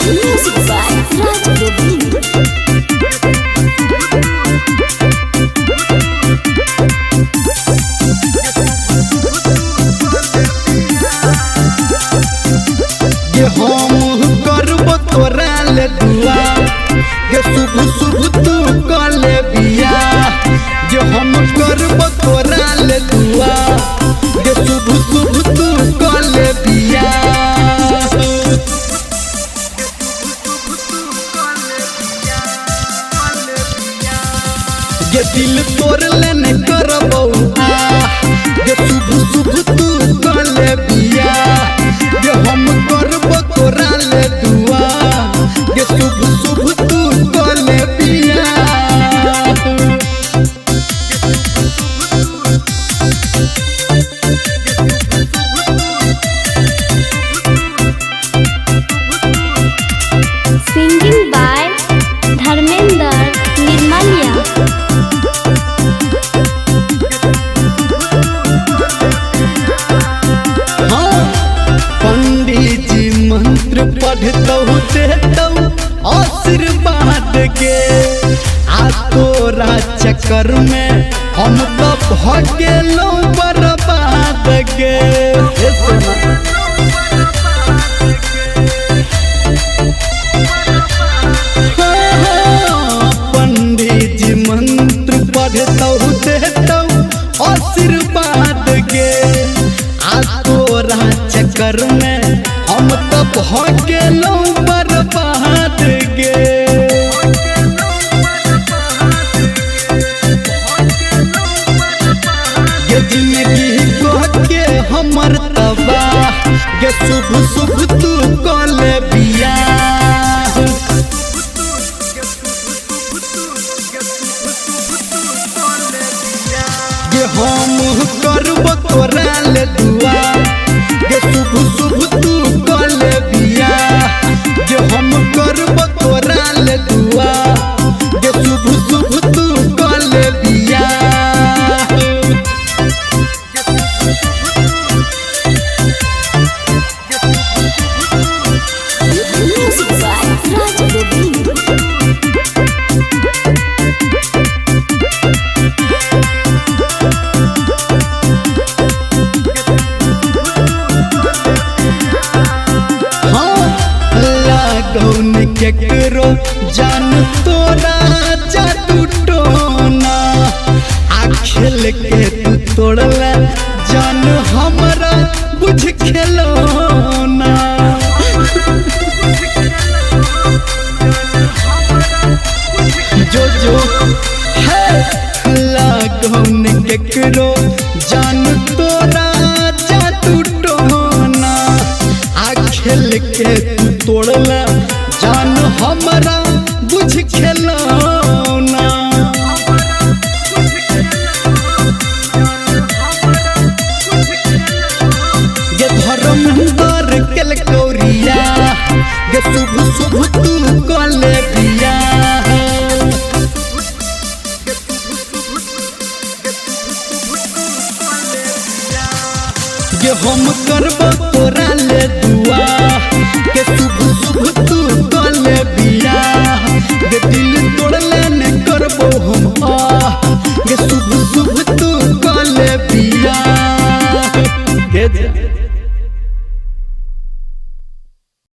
Music by Raja Govind. ये हम करब तोरा ले दुआ ये शुभ शुभ तू कर ले बिया ये हम करब तोरा ले दुआ ये शुभ शुभ तू कर ले बिया ये दिल तोड़ लेने करबौ ये शुभ शुभ तू कर ले बिया ये हम करब तोरा ले दुआ ये शुभ शुभ तू कर ले बिया Singing by Dharmender Nirmalia. पंडित जी मंत्र पढ़तौ देतौ आशीर्वाद के आ तोरा चक्कर में हम तो भगेलौ बर्बाद के पंडित जी मंत्र पढ़तौ देतौ आशीर्वाद के आ तोरा चक्कर में हम तो भगेलौ बर्बाद गे ये जिंदगी के हमर तबाह ये शुभ शुभ तू कर ले बिया ये हम करब तोरा ले दुआ ये शुभ शुभ तू कर ले बिया ये हम करब तोरा ले दुआ ये शुभ शुभ तू कर ले बिया Music by Raja Govind. लागौन केकरो जान तोरा जादू टोना आ खेल के तू तोड़ला जान हमरा बुझ खेलौना जो जो है लागौन केकरो जान तोरा जादू टोना आ खेल के तू तोड़ला जान हमरा बुझ खेलौना ये धर्मेंद्र केल कौरिया ये शुभ शुभ तू कर ले बिया ये हम करब तोरा ले दुआ के शुभ शुभ तू कर ले बिया ये दिल तोड़ लेने करबो हम ये शुभ शुभ तू कर ले बिया